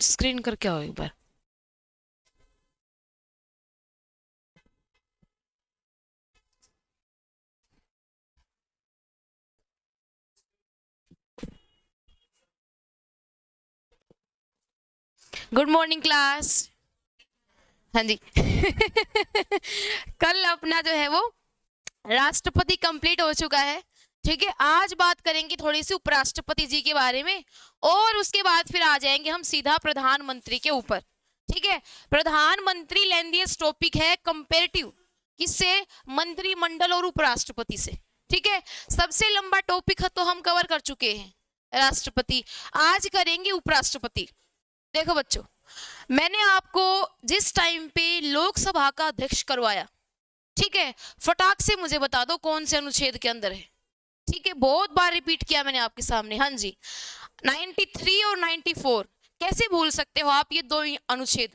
Screen करके आओ एक बार। Good morning class. हाँ जी कल अपना जो है वो राष्ट्रपति कंप्लीट हो चुका है। ठीक है, आज बात करेंगे थोड़ी सी उपराष्ट्रपति जी के बारे में और उसके बाद फिर आ जाएंगे हम सीधा प्रधानमंत्री के ऊपर। ठीक है, प्रधानमंत्री लेंथीएस्ट टॉपिक है कंपेरेटिव, किससे? मंत्रिमंडल और उपराष्ट्रपति से। ठीक है, सबसे लंबा टॉपिक है तो हम कवर कर चुके हैं राष्ट्रपति, आज करेंगे उपराष्ट्रपति। देखो बच्चों, मैंने आपको जिस टाइम पे लोकसभा का अध्यक्ष करवाया, ठीक है, फटाक से मुझे बता दो कौन से अनुच्छेद के अंदर है। ठीक है, बहुत बार रिपीट किया मैंने आपके सामने। हाँ जी, 93 और 94 कैसे भूल सकते हो आप ये दो अनुच्छेद?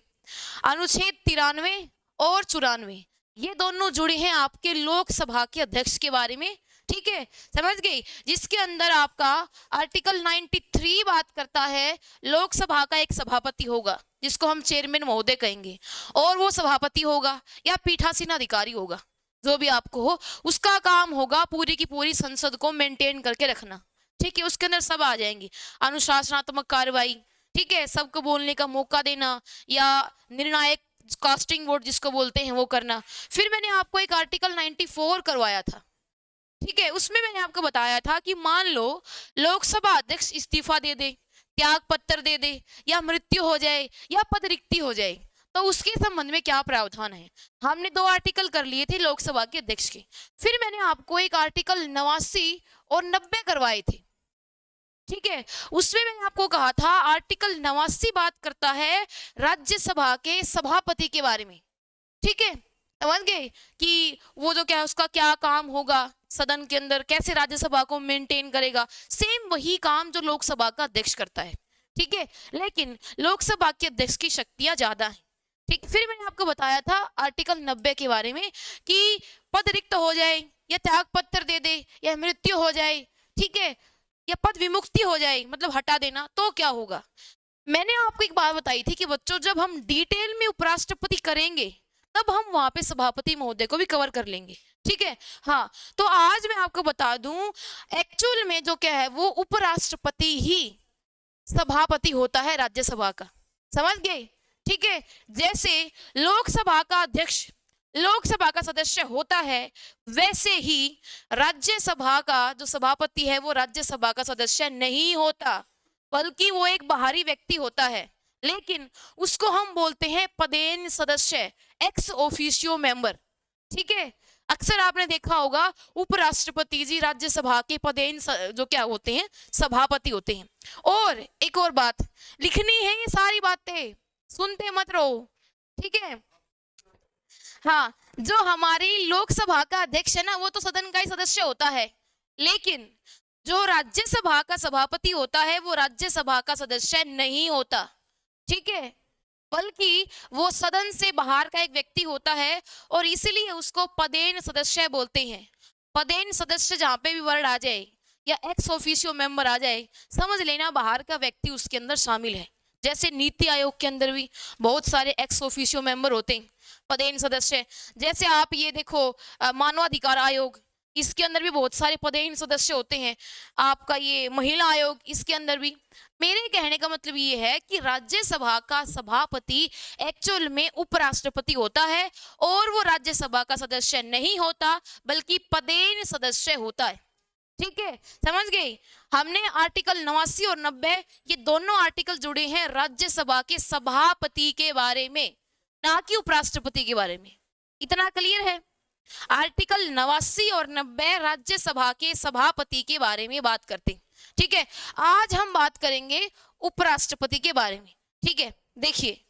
अनुच्छेद 93 और 94 ये दोनों जुड़े हैं आपके लोकसभा के अध्यक्ष के बारे में। ठीक है, समझ गई? जिसके अंदर आपका आर्टिकल 93 बात करता है लोकसभा का एक सभापति होगा जिसको हम चेयरमैन महोदय कहेंगे, और वो सभापति होगा या पीठासीन अधिकारी होगा, जो भी आपको हो, उसका काम होगा पूरी की पूरी संसद को मेंटेन करके रखना। ठीक है, उसके अंदर सब आ जाएंगे, अनुशासनात्मक कार्रवाई, ठीक है, सबको बोलने का मौका देना या निर्णायक कास्टिंग वोट जिसको बोलते हैं वो करना। फिर मैंने आपको एक आर्टिकल 94 करवाया था। ठीक है, उसमें मैंने आपको बताया था कि मान लो लोकसभा अध्यक्ष इस्तीफा दे दे, त्याग पत्र दे दे, या मृत्यु हो जाए या पद रिक्ति हो जाए तो उसके संबंध में क्या प्रावधान है। हमने 2 आर्टिकल कर लिए थे लोकसभा के अध्यक्ष के। फिर मैंने आपको एक आर्टिकल 89 और 90 करवाए थे। ठीक है, उसमें मैंने आपको कहा था आर्टिकल 89 बात करता है राज्यसभा के सभापति के बारे में। ठीक है, समझ गए कि वो जो क्या उसका क्या काम होगा सदन के अंदर, कैसे राज्यसभा को मेंटेन करेगा। सेम वही काम जो लोकसभा का अध्यक्ष करता है। ठीक है, लेकिन लोकसभा के अध्यक्ष की शक्तियां ज्यादा हैं। ठीक, फिर मैंने आपको बताया था आर्टिकल 90 के बारे में कि पद रिक्त हो जाए या त्याग पत्र दे दे या मृत्यु हो जाए, ठीक है, या पद विमुक्ति हो जाए मतलब हटा देना, तो क्या होगा। मैंने आपको एक बात बताई थी कि बच्चों जब हम डिटेल में उपराष्ट्रपति करेंगे तब हम वहां पे सभापति महोदय को भी कवर कर लेंगे। ठीक है, हाँ, तो आज मैं आपको बता दूं एक्चुअल में जो क्या है वो उपराष्ट्रपति ही सभापति होता है राज्यसभा का। समझ गए? ठीक है, जैसे लोकसभा का अध्यक्ष लोकसभा का सदस्य होता है वैसे ही राज्यसभा का जो सभापति है वो राज्यसभा का सदस्य नहीं होता, बल्कि वो एक बाहरी व्यक्ति होता है, लेकिन उसको हम बोलते हैं पदेन सदस्य, एक्स ऑफिशियो मेंबर। ठीक है, अक्सर आपने देखा होगा उपराष्ट्रपति जी राज्यसभा के पदेन जो क्या होते हैं सभापति होते हैं। और एक और बात लिखनी है, ये सारी बातें सुनते मत रहो। ठीक है, हाँ, जो हमारी लोकसभा का अध्यक्ष है ना वो तो सदन का ही सदस्य होता है, लेकिन जो राज्यसभा का सभापति होता है वो राज्यसभा का सदस्य नहीं होता। ठीक है, बल्कि वो सदन से बाहर का एक व्यक्ति होता है और इसीलिए उसको पदेन सदस्य बोलते हैं। पदेन सदस्य जहाँ पे भी वर्ड आ जाए या एक्स ऑफिशियो मेंबर आ जाए, समझ लेना बाहर का व्यक्ति उसके अंदर शामिल है। जैसे नीति आयोग के अंदर भी बहुत सारे एक्स ऑफिशियो मेंबर होते हैं, पदेन सदस्य। जैसे आप ये देखो मानवाधिकार आयोग, इसके अंदर भी बहुत सारे पदेन सदस्य होते हैं। आपका ये महिला आयोग, इसके अंदर भी। मेरे कहने का मतलब ये है कि राज्यसभा का सभापति एक्चुअल में उपराष्ट्रपति होता है और वो राज्यसभा का सदस्य नहीं होता बल्कि पदेन सदस्य होता है। ठीक है, समझ गए? हमने आर्टिकल 89 और 90 ये दोनों आर्टिकल जुड़े हैं राज्यसभा के सभापति के बारे में, ना कि उपराष्ट्रपति के बारे में। इतना क्लियर है? आर्टिकल 89 और 90 राज्यसभा के सभापति के बारे में बात करते हैं। ठीक है, आज हम बात करेंगे उपराष्ट्रपति के बारे में। ठीक है, देखिए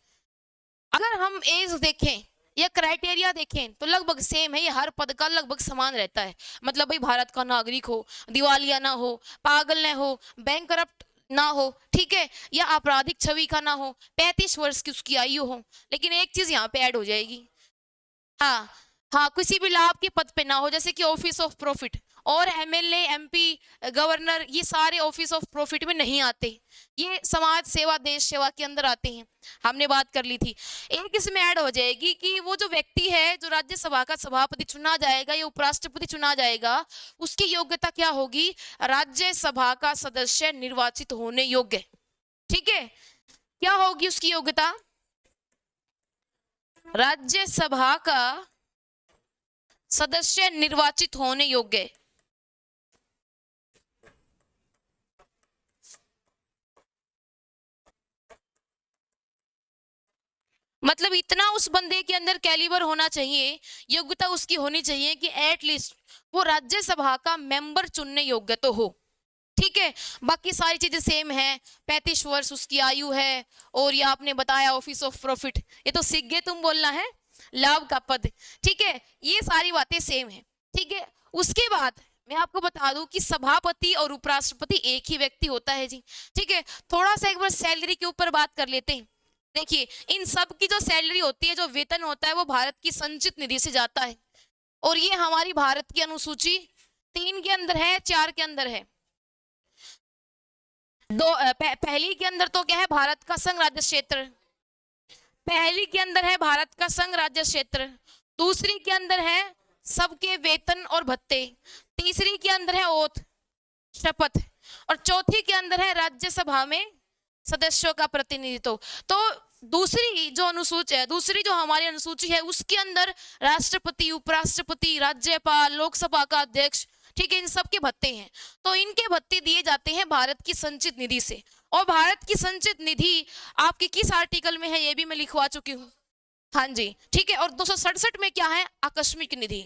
अगर हम एज देखें या क्राइटेरिया देखें तो लगभग सेम है, ये हर पद का लगभग समान रहता है। मतलब भाई भारत का नागरिक हो, दिवालिया ना हो, पागल ना हो, बैंक करप्ट ना हो, ठीक है, या आपराधिक छवि का ना हो, 35 वर्ष की उसकी आयु हो। लेकिन एक चीज यहाँ पे ऐड हो जाएगी, हाँ, किसी भी लाभ के पद पे ना हो, जैसे कि ऑफिस ऑफ प्रॉफिट। और एमएलए, एमपी, गवर्नर ये सारे ऑफिस ऑफ प्रॉफिट में नहीं आते, ये समाज सेवा, देश सेवा के अंदर आते हैं। हमने बात कर ली थी। एक इसमें ऐड हो जाएगी कि वो जो व्यक्ति है जो राज्यसभा का सभापति चुना जाएगा या उपराष्ट्रपति चुना जाएगा, उसकी योग्यता क्या होगी? राज्यसभा का सदस्य निर्वाचित होने योग्य। ठीक है, क्या होगी उसकी योग्यता? राज्यसभा का सदस्य निर्वाचित होने योग्य। मतलब इतना उस बंदे के अंदर कैलिबर होना चाहिए, योग्यता उसकी होनी चाहिए कि एटलीस्ट वो राज्यसभा का मेंबर चुनने योग्य तो हो। ठीक है, बाकी सारी चीजें सेम है, 35 वर्ष उसकी आयु है, और ये आपने बताया ऑफिस ऑफ प्रॉफिट, ये तो सीख गए तुम बोलना है, लाभ का पद। ठीक है, ये सारी बातें सेम है। ठीक है, उसके बाद मैं आपको बता दूं कि सभापति और उपराष्ट्रपति एक ही व्यक्ति होता है जी। ठीक है, थोड़ा सा एक बार सैलरी के ऊपर बात कर लेते हैं। देखिए, इन सब की जो सैलरी होती है, जो वेतन होता है, वो भारत की संचित निधि से जाता है, और ये हमारी भारत की अनुसूची 3 के अंदर है, 4 के अंदर है। पहली के अंदर तो क्या है? भारत का संघ राज्य क्षेत्र। पहली के अंदर है भारत का संघ राज्य क्षेत्र, दूसरी के अंदर है सबके वेतन और भत्ते, तीसरी के अंदर है ओथ, शपथ, और चौथी के अंदर है राज्यसभा में सदस्यों का प्रतिनिधित्व। तो दूसरी जो अनुसूची है, दूसरी जो हमारी अनुसूची है, उसके अंदर राष्ट्रपति, उपराष्ट्रपति, राज्यपाल, लोकसभा का अध्यक्ष, ठीक है, इन सब के भत्ते हैं। तो इनके भत्ते दिए जाते हैं भारत की संचित निधि से। और भारत की संचित निधि आपके किस आर्टिकल में है ये भी मैं लिखवा चुकी हूँ। हाँ जी, ठीक है। और 267 में क्या है? आकस्मिक निधि।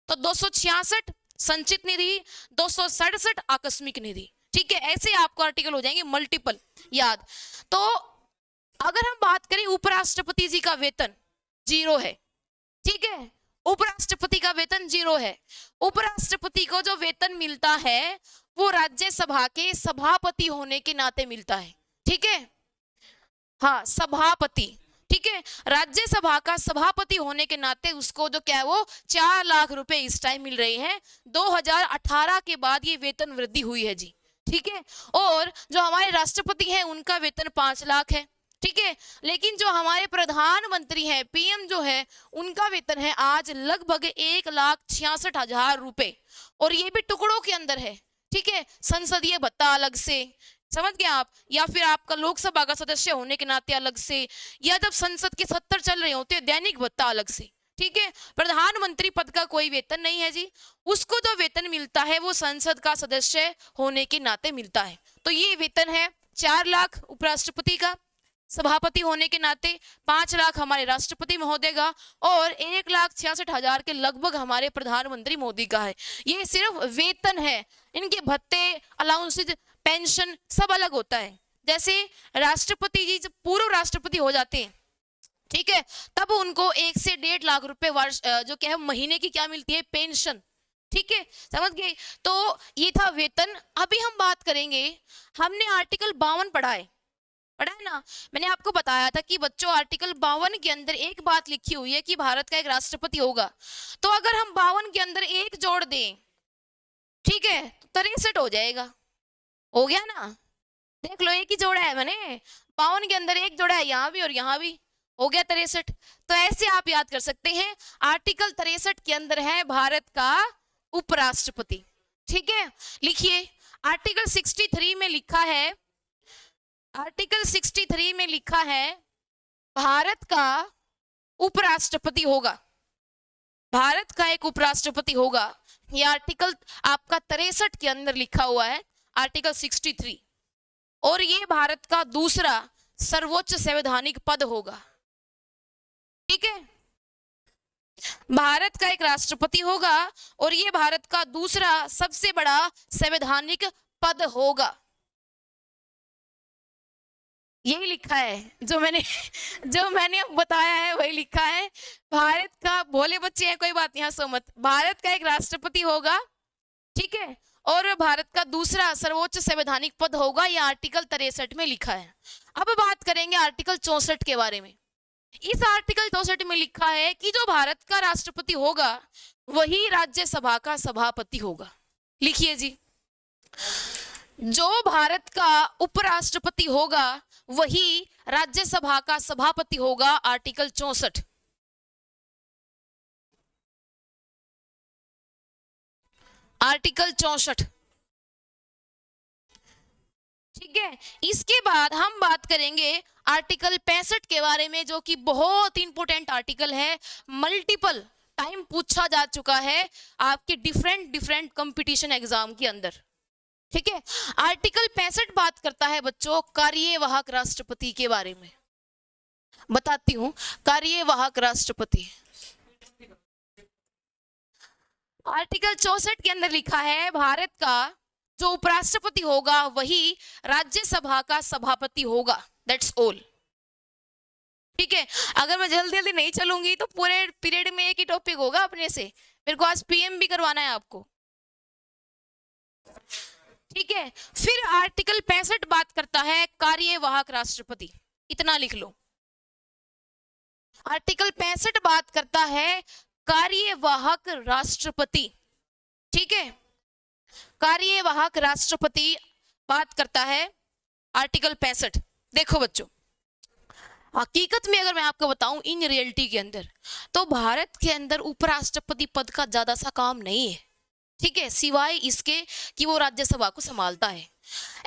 तो 266 संचित निधि, 267 आकस्मिक निधि। ठीक है, ऐसे आपको आर्टिकल हो जाएंगे मल्टीपल याद। तो अगर हम बात करें उपराष्ट्रपति जी का वेतन 0 है। ठीक है, उपराष्ट्रपति का वेतन 0 है। उपराष्ट्रपति को जो वेतन मिलता है वो राज्यसभा के सभापति होने के नाते मिलता है। ठीक है, हाँ, सभापति। ठीक है, राज्यसभा का सभापति होने के नाते उसको जो क्या है वो 4 लाख रुपए इस टाइम मिल रहे हैं। 2018 के बाद ये वेतन वृद्धि हुई है जी। ठीक है, और जो हमारे राष्ट्रपति हैं उनका वेतन 5 लाख है। ठीक है, लेकिन जो हमारे प्रधानमंत्री हैं, पीएम जो है, उनका वेतन है आज लगभग 1,66,000 रुपए, और ये भी टुकड़ों के अंदर है। ठीक है, संसदीय भत्ता अलग से, समझ गए आप, या फिर आपका लोकसभा का सदस्य होने के नाते अलग से, या जब संसद के 70 चल रहे होते हैं दैनिक भत्ता अलग से। ठीक है, प्रधानमंत्री पद का कोई वेतन नहीं है जी। उसको जो वेतन मिलता है वो संसद का सदस्य होने के नाते मिलता है। तो ये वेतन है 4 लाख उपराष्ट्रपति का सभापति होने के नाते, 5 लाख हमारे राष्ट्रपति महोदय का, और 1,66,000 के लगभग हमारे प्रधानमंत्री मोदी का है। ये सिर्फ वेतन है, इनके भत्ते, अलाउंसेज, पेंशन सब अलग होता है। जैसे राष्ट्रपति जी जब पूर्व राष्ट्रपति हो जाते हैं, ठीक है, तब उनको 1 से 1.5 लाख रुपए वर्ष जो क्या है महीने की क्या मिलती है? पेंशन। ठीक है, समझ गए। तो ये था वेतन। अभी हम बात करेंगे, हमने आर्टिकल 52 पढ़ा है ना। मैंने आपको बताया था कि बच्चों आर्टिकल 52 के अंदर एक बात लिखी हुई है कि भारत का एक राष्ट्रपति होगा। तो अगर हम 52 के अंदर एक जोड़ दें, ठीक है, तो 63 हो जाएगा। हो गया ना? देख लो, एक ही जोड़ा है मैंने, 52 के अंदर एक जोड़ा है, यहाँ भी और यहाँ भी, हो गया 63। तो ऐसे आप याद कर सकते हैं, आर्टिकल 63 के अंदर है भारत का उपराष्ट्रपति। ठीक है, लिखिए, आर्टिकल 63 में लिखा है, आर्टिकल 63 में लिखा है भारत का उपराष्ट्रपति होगा, भारत का एक उपराष्ट्रपति होगा। ये आर्टिकल आपका 63 के अंदर लिखा हुआ है, आर्टिकल 63, और ये भारत का दूसरा सर्वोच्च संवैधानिक पद होगा। ठीक है, भारत का एक राष्ट्रपति होगा और ये भारत का दूसरा सबसे बड़ा संवैधानिक पद होगा। यही लिखा है, जो मैंने बताया है वही लिखा है। भारत का, भोले बच्चे हैं कोई बात नहीं, हंसो मत, भारत का एक राष्ट्रपति होगा, ठीक है, और भारत का दूसरा सर्वोच्च संवैधानिक पद होगा। यह आर्टिकल 63 में लिखा है। अब बात करेंगे आर्टिकल 64 के बारे में। इस आर्टिकल 64 में लिखा है कि जो भारत का राष्ट्रपति होगा वही राज्यसभा का सभापति होगा। लिखिए जी, जो भारत का उपराष्ट्रपति होगा वही राज्यसभा का सभापति होगा। आर्टिकल 64। आर्टिकल 64, ठीक है। इसके बाद हम बात करेंगे आर्टिकल 65 के बारे में, जो कि बहुत इंपॉर्टेंट आर्टिकल है, मल्टीपल टाइम पूछा जा चुका है आपके डिफरेंट कंपटीशन एग्जाम के अंदर, ठीक है। आर्टिकल 65 बात करता है बच्चों कार्यवाहक राष्ट्रपति के बारे में। बताती हूं, कार्यवाहक राष्ट्रपति आर्टिकल 64 के अंदर लिखा है भारत का जो उपराष्ट्रपति होगा वही राज्यसभा का सभापति होगा। दैट्स ऑल, ठीक है। अगर मैं जल्दी जल्दी नहीं चलूंगी तो पूरे पीरियड में एक ही टॉपिक होगा अपने से। मेरे को आज पीएम भी करवाना है आपको, ठीक है। फिर आर्टिकल 65 बात करता है कार्यवाहक राष्ट्रपति, इतना लिख लो। आर्टिकल 65 बात करता है कार्यवाहक राष्ट्रपति, ठीक है। कार्यवाहक राष्ट्रपति बात करता है आर्टिकल 65। देखो बच्चों, हकीकत में अगर मैं आपको बताऊं इन रियलिटी के अंदर, तो भारत के अंदर उपराष्ट्रपति पद का ज्यादा सा काम नहीं है, ठीक है, सिवाय इसके कि वो राज्यसभा को संभालता है।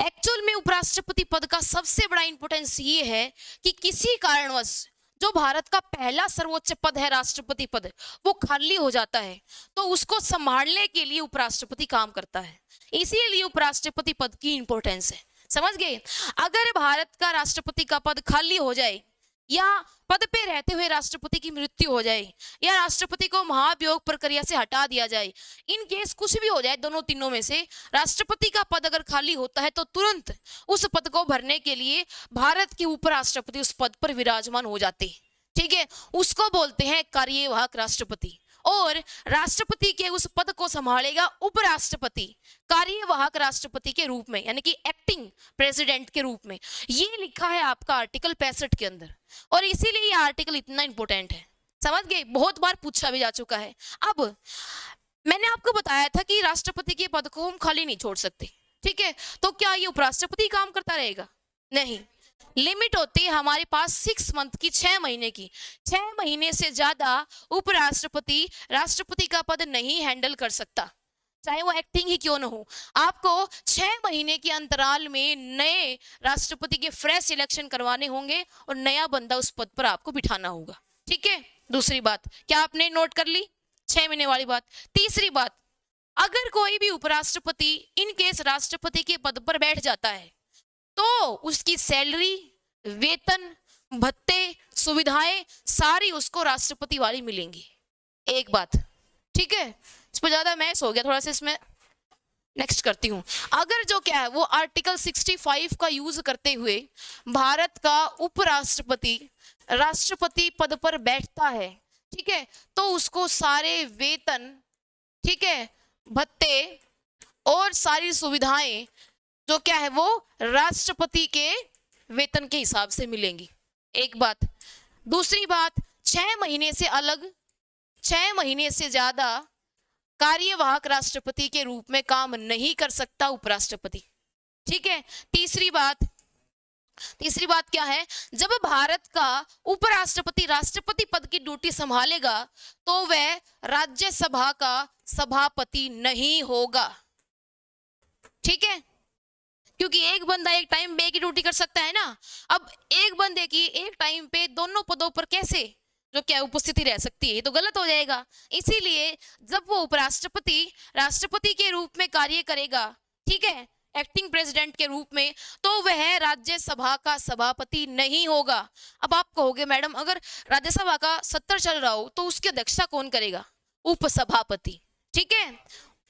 एक्चुअल में उपराष्ट्रपति पद का सबसे बड़ा इंपॉर्टेंस ये है कि किसी कारणवश जो भारत का पहला सर्वोच्च पद है राष्ट्रपति पद, वो खाली हो जाता है, तो उसको संभालने के लिए उपराष्ट्रपति काम करता है। इसीलिए उपराष्ट्रपति पद की इंपॉर्टेंस है, समझ गए। अगर भारत का राष्ट्रपति का पद खाली हो जाए, या पद पे रहते हुए राष्ट्रपति की मृत्यु हो जाए, या राष्ट्रपति को महाभियोग प्रक्रिया से हटा दिया जाए, इन केस कुछ भी हो जाए, दोनों तीनों में से राष्ट्रपति का पद अगर खाली होता है, तो तुरंत उस पद को भरने के लिए भारत के उपराष्ट्रपति उस पद पर विराजमान हो जाते हैं, ठीक है। उसको बोलते हैं कार्यवाहक राष्ट्रपति, और राष्ट्रपति के उस पद को संभालेगा उपराष्ट्रपति कार्यवाहक राष्ट्रपति के रूप में, यानी कि एक्टिंग प्रेसिडेंट के रूप में। ये लिखा है आपका आर्टिकल 65 के अंदर, और इसीलिए ये आर्टिकल इतना इंपॉर्टेंट है, समझ गए। बहुत बार पूछा भी जा चुका है। अब मैंने आपको बताया था कि राष्ट्रपति के पद को हम खाली नहीं छोड़ सकते, ठीक है। तो क्या ये उपराष्ट्रपति काम करता रहेगा? नहीं, लिमिट होती है हमारे पास 6 मंथ की, 6 महीने की। 6 महीने से ज्यादा उपराष्ट्रपति राष्ट्रपति का पद नहीं हैंडल कर सकता, चाहे वो एक्टिंग ही क्यों न हो। आपको 6 महीने के अंतराल में नए राष्ट्रपति के फ्रेश इलेक्शन करवाने होंगे, और नया बंदा उस पद पर आपको बिठाना होगा, ठीक है। दूसरी बात क्या आपने नोट कर ली? 6 महीने वाली बात। तीसरी बात, अगर कोई भी उपराष्ट्रपति इन केस राष्ट्रपति के पद पर बैठ जाता है, तो उसकी सैलरी, वेतन, भत्ते, सुविधाएं सारी उसको राष्ट्रपति वाली मिलेंगी। एक बात, ठीक है। इस पर ज्यादा मैच हो गया, थोड़ा सा इसमें नेक्स्ट करती हूं। अगर जो क्या है वो आर्टिकल 65 का यूज करते हुए भारत का उपराष्ट्रपति राष्ट्रपति पद पर बैठता है, ठीक है, तो उसको सारे वेतन, ठीक है, भत्ते और सारी सुविधाएं जो क्या है वो राष्ट्रपति के वेतन के हिसाब से मिलेंगी। एक बात। दूसरी बात, 6 महीने से अलग, 6 महीने से ज्यादा कार्यवाहक राष्ट्रपति के रूप में काम नहीं कर सकता उपराष्ट्रपति, ठीक है। तीसरी बात क्या है, जब भारत का उपराष्ट्रपति राष्ट्रपति पद की ड्यूटी संभालेगा, तो वह राज्यसभा का सभापति नहीं होगा, ठीक है, क्योंकि एक बंदा एक टाइम पे एक ही ड्यूटी कर सकता है ना। अब एक बंदे की एक टाइम पे दोनों पदों पर कैसे जो क्या उपस्थिति रह सकती है, ये तो गलत हो जाएगा। इसीलिए जब वो उपराष्ट्रपति राष्ट्रपति के रूप में कार्य करेगा, ठीक है, एक्टिंग प्रेसिडेंट के रूप में, तो वह राज्यसभा का सभापति नहीं होगा। अब आप कहोगे मैडम अगर राज्यसभा का सत्र चल रहा हो तो उसकी अध्यक्षता कौन करेगा? उपसभापति, ठीक है,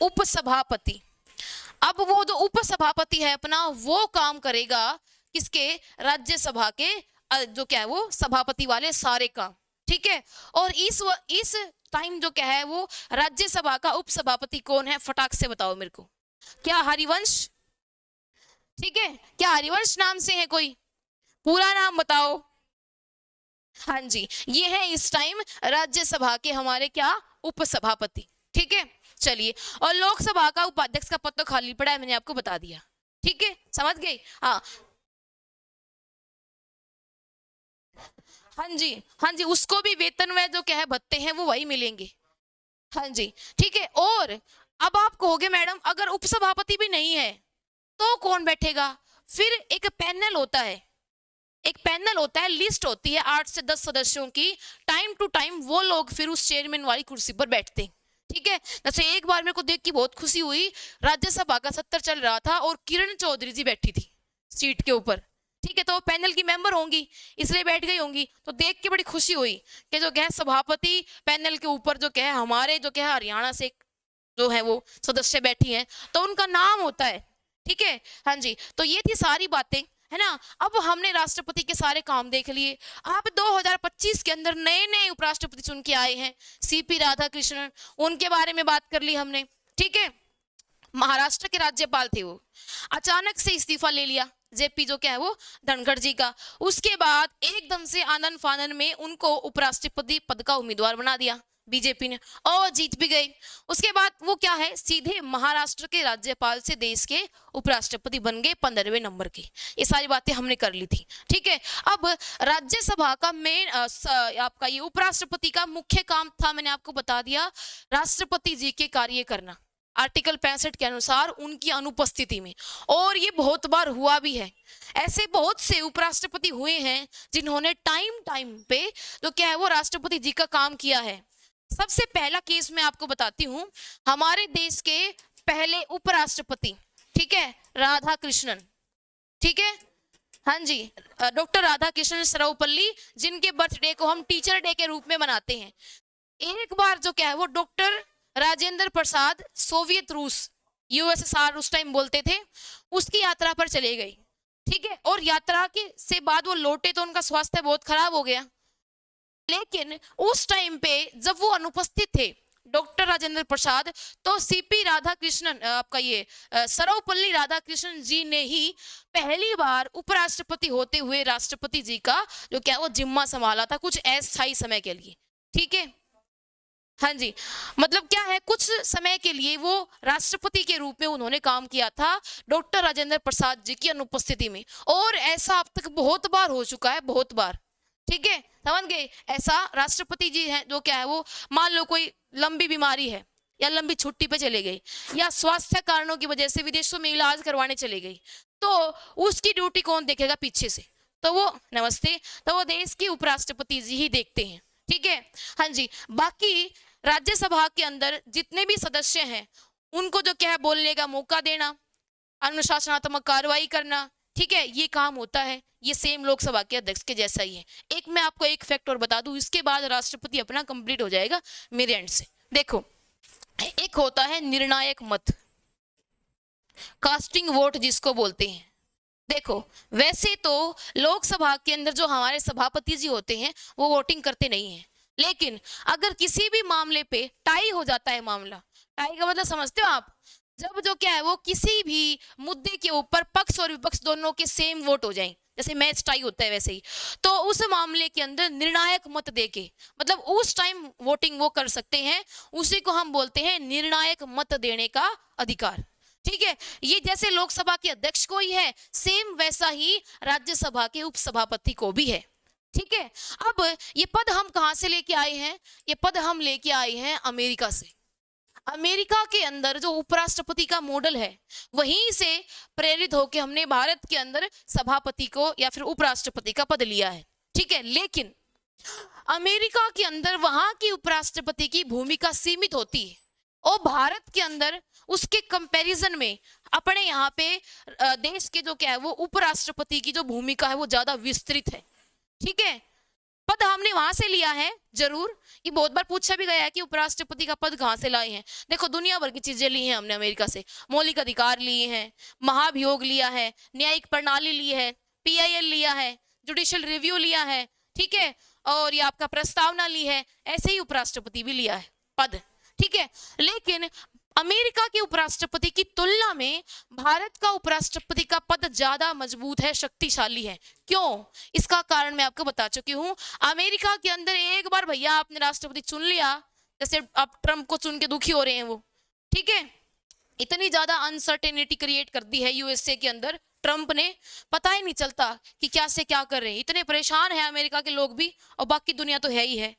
उपसभापति। अब वो जो उपसभापति है अपना, वो काम करेगा किसके? राज्यसभा के जो क्या है वो सभापति वाले सारे काम, ठीक है। और इस टाइम जो क्या है वो राज्यसभा का उपसभापति कौन है? फटाक से बताओ मेरे को। क्या हरिवंश? ठीक है, क्या हरिवंश नाम से है कोई? पूरा नाम बताओ। हाँ जी, ये है इस टाइम राज्यसभा के हमारे क्या उपसभापति, ठीक है। चलिए, और लोकसभा का उपाध्यक्ष का पद तो खाली पड़ा है, मैंने आपको बता दिया। ठीक है, समझ गए? हाँ हाँ जी, हाँ जी, उसको भी वेतन में जो क्या है भत्ते हैं वो वही मिलेंगे। हाँ जी, ठीक है। और अब आप कहोगे मैडम अगर उपसभापति भी नहीं है तो कौन बैठेगा? फिर एक पैनल होता है, एक पैनल होता है, लिस्ट होती है 8 से 10 सदस्यों की, टाइम टू टाइम वो लोग फिर उस चेयरमैन वाली कुर्सी पर बैठते हैं। ठीक है, जैसे एक बार मेरे को देख के बहुत खुशी हुई, राज्यसभा का सत्र चल रहा था और किरण चौधरी जी बैठी थी सीट के ऊपर। ठीक है, तो वो पैनल की मेंबर होंगी इसलिए बैठ गई होंगी, तो देख के बड़ी खुशी हुई कि जो क्या है सभापति पैनल के ऊपर जो क्या है हमारे जो क्या है हरियाणा से जो है वो सदस्य बैठी हैं, तो उनका नाम होता है। ठीक है, हाँ जी, तो ये थी सारी बातें, है ना। अब हमने राष्ट्रपति के सारे काम देख लिए। अब 2025 के अंदर नए नए उपराष्ट्रपति चुन के आए हैं, सीपी राधाकृष्णन, उनके बारे में बात कर ली हमने। ठीक है, महाराष्ट्र के राज्यपाल थे वो, अचानक से इस्तीफा ले लिया जेपी जो क्या है वो धनखड़ जी का। उसके बाद एकदम से आनन फानन में उनको उपराष्ट्रपति पद का उम्मीदवार बना दिया बीजेपी ने, और जीत भी गई। उसके बाद वो क्या है सीधे महाराष्ट्र के राज्यपाल से देश के उपराष्ट्रपति बन गए 15वें नंबर के। ये सारी बातें हमने कर ली थी। ठीक है, अब राज्यसभा का मेन आपका ये उपराष्ट्रपति का मुख्य काम था, मैंने आपको बता दिया, राष्ट्रपति जी के कार्य करना आर्टिकल 65 के अनुसार उनकी अनुपस्थिति में, और ये बहुत बार हुआ भी है। ऐसे बहुत से उपराष्ट्रपति हुए हैं जिन्होंने टाइम टाइम पे जो क्या है वो राष्ट्रपति जी का काम किया है। सबसे पहला केस मैं आपको बताती हूँ, हमारे देश के पहले उपराष्ट्रपति, ठीक है, राधा कृष्णन। ठीक है, हाँ जी, डॉक्टर राधा कृष्णन सर्वपल्ली, जिनके बर्थडे को हम टीचर डे के रूप में मनाते हैं। एक बार जो क्या है वो डॉक्टर राजेंद्र प्रसाद सोवियत रूस, यूएसएसआर उस टाइम बोलते थे, उसकी यात्रा पर चले गई। ठीक है, और यात्रा के से बाद वो लौटे तो उनका स्वास्थ्य बहुत खराब हो गया, लेकिन उस टाइम पे जब वो अनुपस्थित थे डॉक्टर राजेंद्र प्रसाद, तो सीपी राधाकृष्णन आपका ये सर्वपल्ली राधाकृष्णन जी ने ही पहली बार उपराष्ट्रपति होते हुए राष्ट्रपति जी का जो क्या वो जिम्मा संभाला था कुछ अस्थायी समय के लिए। ठीक है, हाँ जी, मतलब क्या है कुछ समय के लिए वो राष्ट्रपति के रूप में उन्होंने काम किया था डॉक्टर राजेंद्र प्रसाद जी की अनुपस्थिति में, और ऐसा अब तक बहुत बार हो चुका है, बहुत बार। ठीक है, समझ गए? ऐसा राष्ट्रपति जी हैं जो क्या है वो मान लो कोई लंबी बीमारी है या लंबी छुट्टी पे चले गई या स्वास्थ्य कारणों की वजह से विदेशों में इलाज करवाने चले गई, तो उसकी ड्यूटी कौन देखेगा पीछे से? तो वो नमस्ते, तो वो देश के उपराष्ट्रपति जी ही देखते हैं। ठीक है, हाँ जी, बाकी राज्यसभा के अंदर जितने भी सदस्य हैं उनको जो क्या है बोलने का मौका देना, अनुशासनात्मक कार्रवाई करना, ठीक है, ये काम होता है। ये सेम लोकसभा के अध्यक्ष के जैसा ही है। एक मैं आपको एक फैक्ट और बता दूं, इसके बाद राष्ट्रपति अपना कंप्लीट हो जाएगा मेरे एंड से। देखो, एक होता है निर्णायक मत, कास्टिंग वोट जिसको बोलते हैं। देखो, वैसे तो लोकसभा के अंदर जो हमारे सभापति जी होते हैं वो वोटिंग करते नहीं है, लेकिन अगर किसी भी मामले पे टाई हो जाता है, मामला टाई का मतलब समझते हो आप, जब जो क्या है वो किसी भी मुद्दे के ऊपर पक्ष और विपक्ष दोनों के सेम वोट हो जाएं, जैसे मैच टाई होता है वैसे ही, तो उस मामले के अंदर निर्णायक मत देके मतलब उस टाइम वोटिंग वो कर सकते हैं, उसी को हम बोलते हैं निर्णायक मत देने का अधिकार। ठीक है, ये जैसे लोकसभा के अध्यक्ष को ही है, सेम वैसा ही राज्यसभा के उपसभापति को भी है। ठीक है, अब ये पद हम कहां से लेके आए हैं? ये पद हम लेके आए हैं अमेरिका से। अमेरिका के अंदर जो उपराष्ट्रपति का मॉडल है वहीं से प्रेरित होकर हमने भारत के अंदर सभापति को या फिर उपराष्ट्रपति का पद लिया है। ठीक है, लेकिन अमेरिका के अंदर वहां की उपराष्ट्रपति की भूमिका सीमित होती है, और भारत के अंदर उसके कंपैरिजन में अपने यहाँ पे देश के जो क्या है वो उपराष्ट्रपति की जो भूमिका है वो ज्यादा विस्तृत है। ठीक है, पद हमने वहां से लिया है, जरूर ये बहुत बार पूछा भी गया है कि उपराष्ट्रपति का पद कहां से लाए हैं। देखो, दुनिया भर की चीजें ली हैं हमने अमेरिका से, मौलिक अधिकार लिए हैं, महाभियोग लिया है, न्यायिक प्रणाली ली है, PIL लिया है, जुडिशियल रिव्यू लिया है, ठीक है, और ये आपका प्रस्तावना ली है, ऐसे ही उपराष्ट्रपति भी लिया है पद। ठीक है, लेकिन अमेरिका के उपराष्ट्रपति की तुलना में भारत का उपराष्ट्रपति का पद ज्यादा मजबूत है, शक्तिशाली है। क्यों? इसका कारण मैं आपको बता चुकी हूं। अमेरिका के अंदर एक बार भैया आपने राष्ट्रपति चुन लिया, जैसे आप ट्रम्प को चुन के दुखी हो रहे हैं वो, ठीक है, इतनी ज्यादा अनसर्टेनिटी क्रिएट कर दी है यूएसए के अंदर ट्रंप ने, पता ही नहीं चलता कि क्या से क्या कर रहे हैं। इतने परेशान है अमेरिका के लोग भी, और बाकी दुनिया तो है ही है।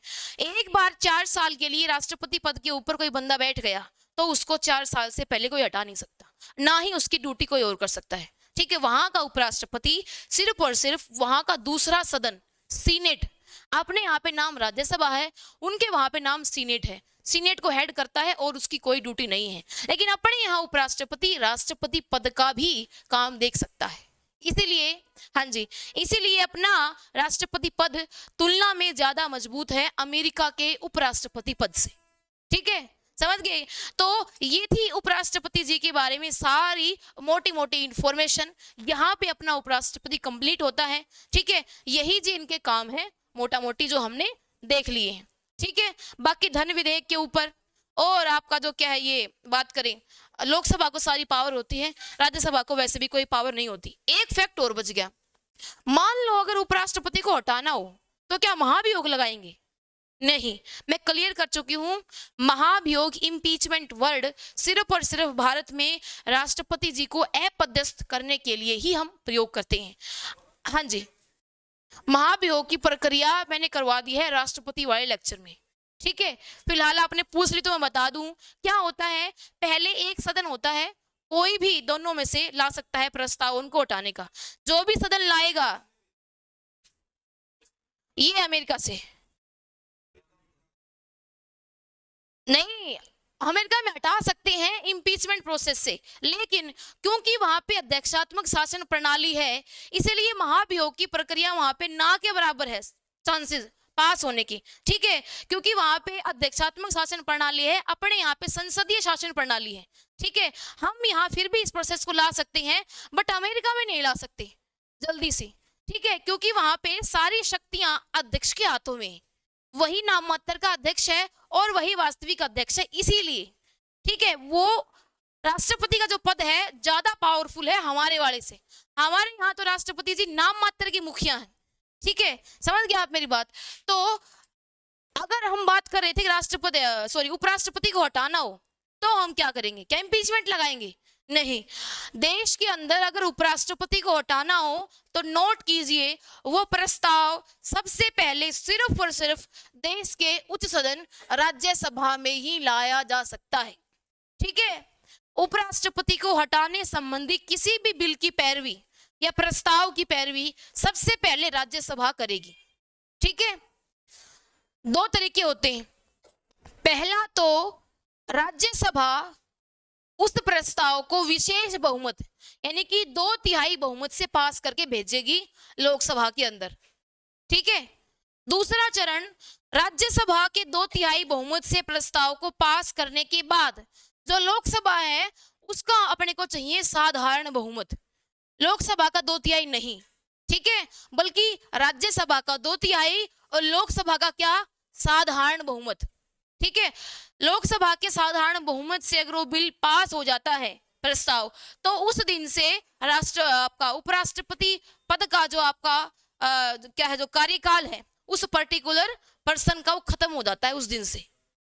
एक बार 4 साल के लिए राष्ट्रपति पद के ऊपर कोई बंदा बैठ गया तो उसको 4 साल से पहले कोई हटा नहीं सकता, ना ही उसकी ड्यूटी कोई और कर सकता है। ठीक है, वहां का उपराष्ट्रपति सिर्फ और सिर्फ वहां का दूसरा सदन सीनेट, अपने यहाँ पे नाम राज्यसभा है, उनके वहां पे नाम सीनेट है, सीनेट को हेड करता है और उसकी कोई ड्यूटी नहीं है। लेकिन अपने यहाँ उपराष्ट्रपति राष्ट्रपति पद का भी काम देख सकता है। इसीलिए, हाँ जी, इसीलिए अपना राष्ट्रपति पद तुलना में ज्यादा मजबूत है अमेरिका के उपराष्ट्रपति पद से। ठीक है, समझ गए? तो ये थी उपराष्ट्रपति जी के बारे में सारी मोटी मोटी इंफॉर्मेशन। यहाँ पे अपना उपराष्ट्रपति कंप्लीट होता है। ठीक है, यही जी इनके काम है मोटा मोटी जो हमने देख लिए हैं। ठीक है, बाकी धन विधेयक के ऊपर और आपका जो क्या है, ये बात करें, लोकसभा को सारी पावर होती है, राज्यसभा को वैसे भी कोई पावर नहीं होती। एक फैक्ट और बच गया, मान लो अगर उपराष्ट्रपति को हटाना हो तो क्या महाभियोग लगाएंगे? नहीं, मैं क्लियर कर चुकी हूं, महाभियोग इम्पीचमेंट वर्ड सिर्फ और सिर्फ भारत में राष्ट्रपति जी को अपदस्थ करने के लिए ही हम प्रयोग करते हैं। हाँ जी, महाभियोग की प्रक्रिया मैंने करवा दी है राष्ट्रपति वाले लेक्चर में। ठीक है, फिलहाल आपने पूछ ली तो मैं बता दूं क्या होता है। पहले एक सदन होता है, कोई भी दोनों में से ला सकता है प्रस्ताव उनको हटाने का। जो भी सदन लाएगा, ये अमेरिका से नहीं, अमेरिका में हटा सकते हैं इम्पीचमेंट प्रोसेस से, लेकिन क्योंकि वहां पे अध्यक्षात्मक शासन प्रणाली है, इसलिए महाभियोग की प्रक्रिया वहां पे ना के बराबर है चांसेस पास होने की। ठीक है, क्योंकि वहां पे अध्यक्षात्मक शासन प्रणाली है, अपने यहाँ पे संसदीय शासन प्रणाली है। ठीक है, हम यहाँ फिर भी इस प्रोसेस को ला सकते हैं, बट अमेरिका में नहीं ला सकते जल्दी से। ठीक है, क्योंकि वहां पे सारी शक्तियां अध्यक्ष के हाथों में, वही नाम मात्र का अध्यक्ष है और वही वास्तविक अध्यक्ष है, इसीलिए ठीक है वो राष्ट्रपति का जो पद है ज्यादा पावरफुल है हमारे वाले से। हमारे यहाँ तो राष्ट्रपति जी नाम मात्र के मुखिया हैं। ठीक है, समझ गया आप मेरी बात? तो अगर हम बात कर रहे थे राष्ट्रपति उपराष्ट्रपति को हटाना हो तो हम क्या करेंगे? क्या इम्पीचमेंट लगाएंगे? नहीं, देश के अंदर अगर उपराष्ट्रपति को हटाना हो तो नोट कीजिए, वो प्रस्ताव सबसे पहले सिर्फ और सिर्फ देश के उच्च सदन राज्यसभा में ही लाया जा सकता है। ठीक है, उपराष्ट्रपति को हटाने संबंधी किसी भी बिल की पैरवी या प्रस्ताव की पैरवी सबसे पहले राज्यसभा करेगी। ठीक है, 2 तरीके होते हैं। पहला तो राज्यसभा उस प्रस्ताव को विशेष बहुमत यानी कि 2/3 बहुमत से पास करके भेजेगी लोकसभा के अंदर। ठीक है, दूसरा चरण, राज्यसभा के 2/3 बहुमत से प्रस्ताव को पास करने के बाद जो लोकसभा है उसका अपने को चाहिए साधारण बहुमत। लोकसभा का 2/3 नहीं, ठीक है, बल्कि राज्यसभा का 2/3 और लोकसभा का क्या? साधारण बहुमत। ठीक है, लोकसभा के साधारण बहुमत से अगर वो बिल पास हो जाता है प्रस्ताव, तो उस दिन से आपका उपराष्ट्रपति पद का जो आपका क्या है, जो कार्यकाल है उस पर्टिकुलर पर्सन का वो खत्म हो जाता है उस दिन से।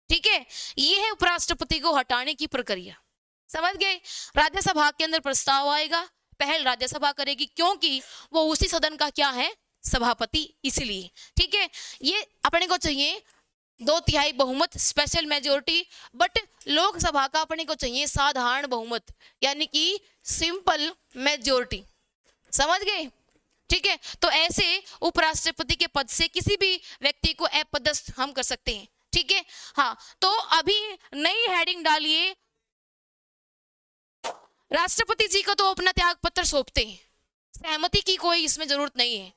ठीक है, ये है उपराष्ट्रपति को हटाने की प्रक्रिया। समझ गए? राज्यसभा के अंदर प्रस्ताव आएगा, पहल राज्यसभा करेगी क्योंकि वो उसी सदन का क्या है? सभापति, इसलिए। ठीक है, ये अपने को चाहिए 2/3 बहुमत स्पेशल मेजोरिटी, बट लोकसभा का अपने को चाहिए साधारण बहुमत यानी कि सिंपल मेजोरिटी। समझ गए? ठीक है, तो ऐसे उपराष्ट्रपति के पद से किसी भी व्यक्ति को अपदस्थ हम कर सकते हैं। ठीक है, हाँ, तो अभी नई हेडिंग डालिए, राष्ट्रपति जी को तो अपना त्याग पत्र सौंपते हैं, सहमति की कोई इसमें जरूरत नहीं है।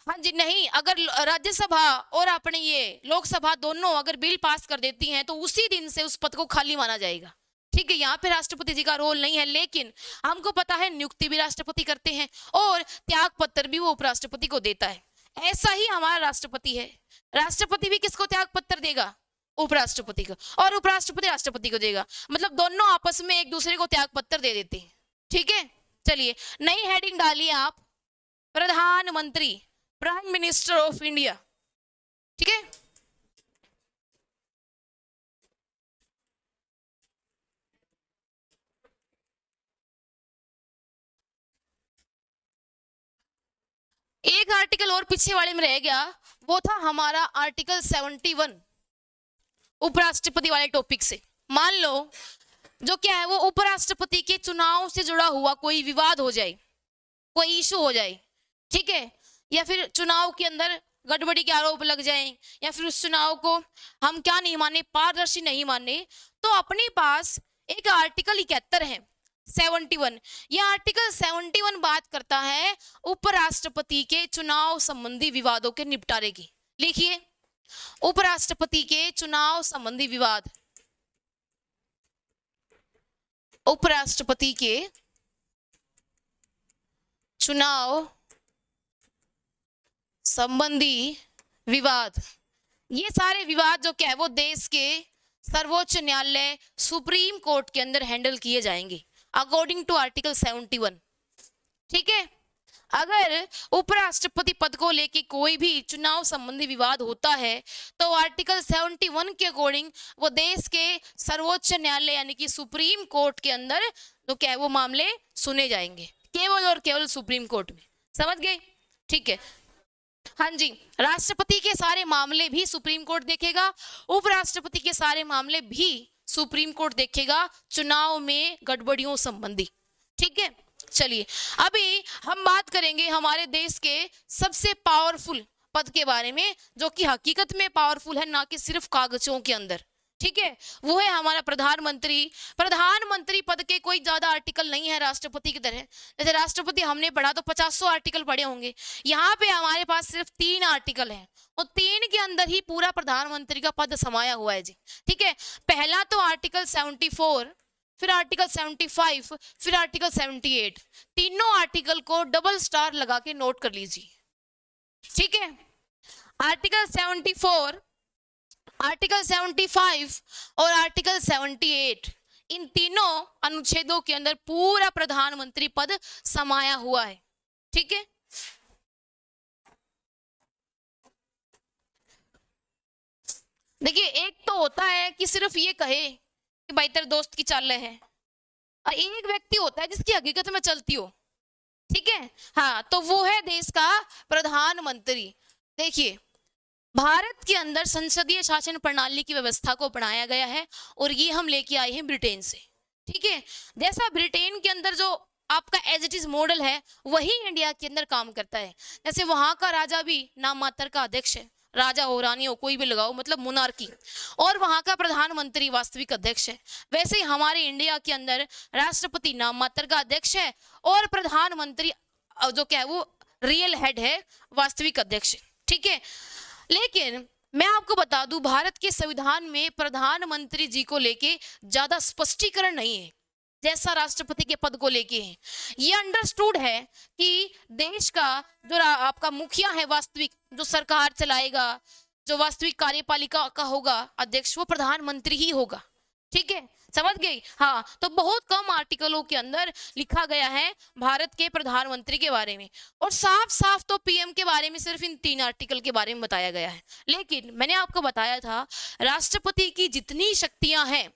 हाँ जी, नहीं, अगर राज्यसभा और अपने ये लोकसभा दोनों अगर बिल पास कर देती हैं तो उसी दिन से उस पद को खाली माना जाएगा। ठीक है, यहाँ पे राष्ट्रपति जी का रोल नहीं है, लेकिन हमको पता है नियुक्ति भी राष्ट्रपति करते हैं और त्याग पत्र भी वो उपराष्ट्रपति को देता है। ऐसा ही हमारा राष्ट्रपति है, राष्ट्रपति भी किसको त्याग पत्र देगा? उपराष्ट्रपति को, और उपराष्ट्रपति राष्ट्रपति को देगा, मतलब दोनों आपस में एक दूसरे को त्याग पत्र दे देते हैं। ठीक है, चलिए नई हेडिंग डालिए आप, प्रधानमंत्री, प्राइम मिनिस्टर ऑफ इंडिया। ठीक है, एक आर्टिकल और पीछे वाले में रह गया, वो था हमारा आर्टिकल 71 उपराष्ट्रपति वाले टॉपिक से। मान लो जो क्या है वो उपराष्ट्रपति के चुनाव से जुड़ा हुआ कोई विवाद हो जाए, कोई इशू हो जाए, ठीक है, या फिर चुनाव के अंदर गड़बड़ी के आरोप लग जाएं, या फिर उस चुनाव को हम क्या नहीं माने, पारदर्शी नहीं माने, तो अपने पास एक आर्टिकल 71 है 71। यह आर्टिकल 71 बात करता है उपराष्ट्रपति के चुनाव संबंधी विवादों के निपटारे की। लिखिए, उपराष्ट्रपति के चुनाव संबंधी विवाद, उपराष्ट्रपति के चुनाव संबंधी विवाद, ये सारे विवाद जो क्या है वो देश के सर्वोच्च न्यायालय सुप्रीम कोर्ट के अंदर हैंडल किए जाएंगे अकॉर्डिंग टू आर्टिकल 71। ठीक है, अगर उपराष्ट्रपति पद को लेके कोई भी चुनाव संबंधी विवाद होता है तो आर्टिकल 71 के अकॉर्डिंग वो देश के सर्वोच्च न्यायालय यानी कि सुप्रीम कोर्ट के अंदर तो क्या है वो मामले सुने जाएंगे, केवल और केवल सुप्रीम कोर्ट में। समझ गए? ठीक है, हाँ जी, राष्ट्रपति के सारे मामले भी सुप्रीम कोर्ट देखेगा, उपराष्ट्रपति के सारे मामले भी सुप्रीम कोर्ट देखेगा चुनाव में गड़बड़ियों संबंधी। ठीक है, चलिए अभी हम बात करेंगे हमारे देश के सबसे पावरफुल पद के बारे में, जो कि हकीकत में पावरफुल है, ना कि सिर्फ कागजों के अंदर। ठीक है, वो है हमारा प्रधानमंत्री। प्रधानमंत्री पद के कोई ज्यादा आर्टिकल नहीं है राष्ट्रपति की तरह। जैसे राष्ट्रपति हमने पढ़ा तो 50 आर्टिकल पढ़े होंगे, यहाँ पे हमारे पास सिर्फ 3 आर्टिकल हैं और 3 के अंदर ही पूरा प्रधानमंत्री का पद समाया हुआ है जी। ठीक है, पहला तो आर्टिकल 74, फिर आर्टिकल 75, फिर आर्टिकल 78। तीनों आर्टिकल को डबल स्टार लगा के नोट कर लीजिए। ठीक है, आर्टिकल 74, आर्टिकल 75 और आर्टिकल 78, इन तीनों अनुच्छेदों के अंदर पूरा प्रधानमंत्री पद समाया हुआ है। ठीक है, देखिए एक तो होता है कि सिर्फ ये कहे कि भाई तेरे दोस्त की चाल है, और एक व्यक्ति होता है जिसकी हकीकत में चलती हो। ठीक है, हाँ, तो वो है देश का प्रधानमंत्री। देखिए भारत के अंदर संसदीय शासन प्रणाली की व्यवस्था को अपनाया गया है और ये हम लेके आए हैं ब्रिटेन से। ठीक है, जैसा ब्रिटेन के अंदर जो आपका एज इट इज मॉडल है वही इंडिया के अंदर काम करता है। जैसे वहां का राजा भी नाम मात्र का अध्यक्ष है, राजा हो रानी हो कोई भी लगाओ, मतलब मोनार्की, और वहां का प्रधानमंत्री वास्तविक अध्यक्ष है। वैसे ही हमारे इंडिया के अंदर राष्ट्रपति नाम मात्र का अध्यक्ष है और प्रधानमंत्री जो क्या है वो रियल हेड है, वास्तविक अध्यक्ष। ठीक है, लेकिन मैं आपको बता दूं भारत के संविधान में प्रधानमंत्री जी को लेके ज्यादा स्पष्टीकरण नहीं है जैसा राष्ट्रपति के पद को लेके है। ये अंडरस्टूड है कि देश का जो आपका मुखिया है, वास्तविक जो सरकार चलाएगा, जो वास्तविक कार्यपालिका का होगा अध्यक्ष, वो प्रधानमंत्री ही होगा। ठीक है, समझ गई? हाँ, तो बहुत कम आर्टिकलों के अंदर लिखा गया है भारत के प्रधानमंत्री के बारे में, और साफ साफ तो पीएम के बारे में सिर्फ इन 3 आर्टिकल के बारे में बताया गया है। लेकिन मैंने आपको बताया था राष्ट्रपति की जितनी शक्तियां हैं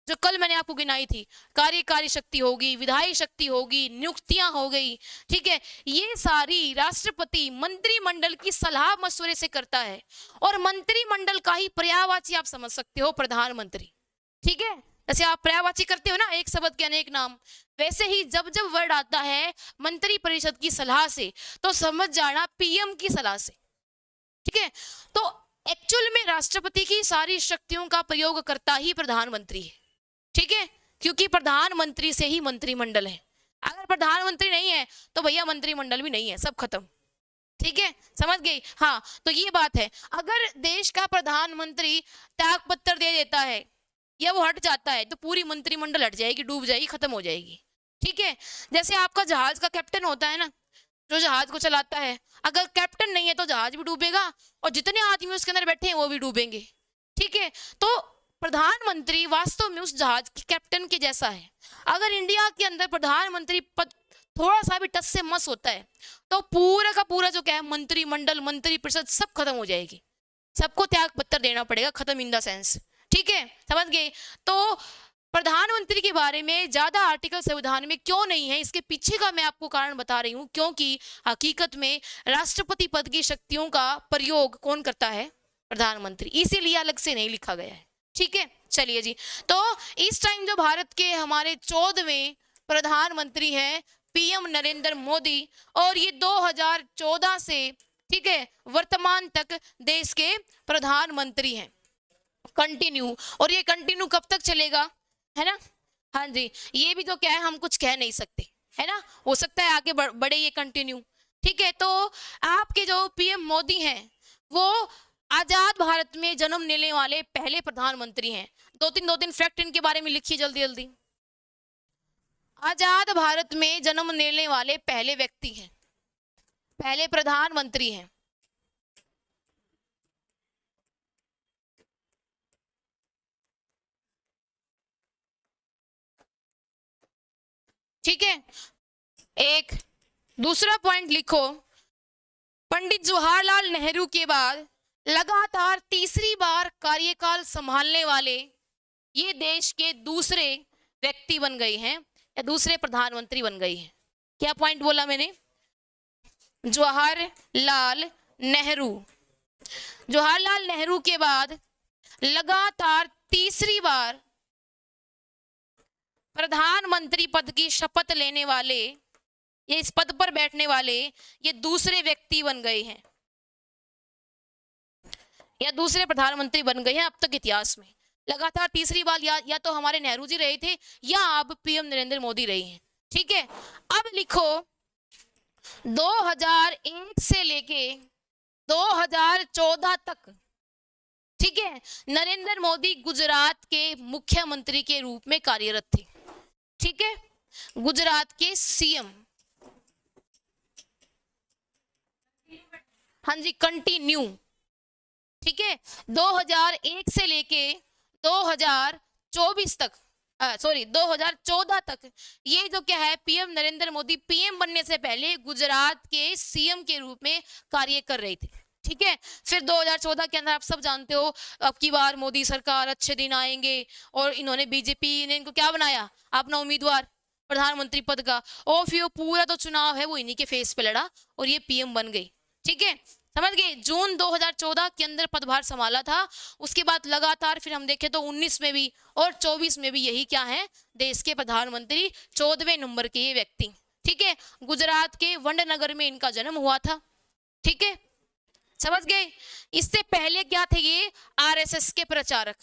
जो कल मैंने आपको गिनाई थी, कार्यकारी शक्ति होगी, विधायी शक्ति होगी, नियुक्तियां हो गई, ठीक है, ये सारी राष्ट्रपति मंत्रिमंडल की सलाह मशवरे से करता है, और मंत्रिमंडल का ही पर्यायवाची आप समझ सकते हो प्रधानमंत्री। ठीक है, जैसे आप पर्यायवाची करते हो ना, एक शब्द के अनेक नाम, वैसे ही जब जब वर्ड आता है मंत्री परिषद की सलाह से तो समझ जाना पीएम की सलाह से। ठीक है, तो एक्चुअल में राष्ट्रपति की सारी शक्तियों का प्रयोग करता ही प्रधानमंत्री है। ठीक है, क्योंकि प्रधानमंत्री से ही मंत्रिमंडल है। अगर प्रधानमंत्री नहीं है तो भैया मंत्रिमंडल भी नहीं है, सब खत्म। ठीक है, समझ गई? हाँ, तो ये बात है। अगर देश का प्रधानमंत्री त्याग पत्र दे देता है या वो हट जाता है तो पूरी मंत्रिमंडल हट जाएगी, डूब जाएगी, खत्म हो जाएगी। ठीक है, जैसे आपका जहाज का कैप्टन होता है ना, जो जहाज को चलाता है, अगर कैप्टन नहीं है तो जहाज भी डूबेगा और जितने आदमी उसके अंदर बैठे हैं वो भी डूबेंगे। ठीक है, तो प्रधानमंत्री वास्तव में उस जहाज के कैप्टन के जैसा है। अगर इंडिया के अंदर प्रधानमंत्री पद थोड़ा सा भी टच से मस होता है तो पूरा का पूरा जो क्या है मंत्रिमंडल, मंत्री परिषद सब खत्म हो जाएगी, सबको त्याग पत्र देना पड़ेगा, खत्म इन द सेंस। ठीक है, समझ गए? तो प्रधानमंत्री के बारे में ज्यादा आर्टिकल संविधान में क्यों नहीं है, इसके पीछे का मैं आपको कारण बता रही हूं। क्योंकि हकीकत में राष्ट्रपति पद की शक्तियों का प्रयोग कौन करता है? प्रधानमंत्री, इसीलिए अलग से नहीं लिखा गया है। ठीक है, चलिए जी। तो इस टाइम जो भारत के हमारे 14वें प्रधानमंत्री हैं पीएम नरेंद्र मोदी, और ये 2014 से, ठीक है, वर्तमान तक देश के प्रधानमंत्री हैं। कंटिन्यू, और ये कंटिन्यू कब तक चलेगा, है ना? हाँ जी, ये भी तो क्या है, हम कुछ कह नहीं सकते, है ना, हो सकता है आगे बढ़े ये कंटिन्यू। ठीक है, तो आपके जो पीएम मोदी हैं वो आजाद भारत में जन्म लेने वाले पहले प्रधानमंत्री हैं। दो तीन फैक्ट इनके बारे में लिखिए जल्दी जल्दी। आजाद भारत में जन्म लेने वाले पहले व्यक्ति हैं, पहले प्रधानमंत्री हैं। ठीक है, एक दूसरा पॉइंट लिखो, पंडित जवाहरलाल नेहरू के बाद लगातार तीसरी बार कार्यकाल संभालने वाले ये देश के दूसरे व्यक्ति बन गए हैं, या दूसरे प्रधानमंत्री बन गए हैं। क्या पॉइंट बोला मैंने? जवाहरलाल नेहरू, जवाहरलाल नेहरू के बाद लगातार तीसरी बार प्रधानमंत्री पद की शपथ लेने वाले, ये इस पद पर बैठने वाले ये दूसरे व्यक्ति बन गए हैं, या दूसरे प्रधानमंत्री बन गए हैं अब तक इतिहास में। लगातार तीसरी बार या तो हमारे नेहरू जी रहे थे, या अब पीएम नरेंद्र मोदी रहे हैं। ठीक है, अब लिखो 2001 से लेके 2014 तक, ठीक है, नरेंद्र मोदी गुजरात के मुख्यमंत्री के रूप में कार्यरत थे। ठीक है, गुजरात के सीएम। हाँ जी, कंटिन्यू। ठीक है, 2001 से लेके 2024 तक, 2014 तक ये जो क्या है, पीएम नरेंद्र मोदी पीएम बनने से पहले गुजरात के सीएम के रूप में कार्य कर रहे थे। ठीक है, फिर 2014 के अंदर आप सब जानते हो अब की बार मोदी सरकार, अच्छे दिन आएंगे, और इन्होंने बीजेपी ने इनको क्या बनाया, अपना उम्मीदवार प्रधानमंत्री पद का, और फिर पूरा तो चुनाव है वो इन्हीं के फेस पे लड़ा और ये पीएम बन गई। ठीक है, समझ गए? जून 2014 के अंदर पदभार संभाला था। उसके बाद लगातार फिर हम देखें तो 19 में भी और 24 में भी यही क्या है, देश के प्रधानमंत्री 14वें नंबर के ये व्यक्ति। ठीक है, गुजरात के वडनगर में इनका जन्म हुआ था। ठीक है, समझ गए? इससे पहले क्या थे, ये आरएसएस के प्रचारक।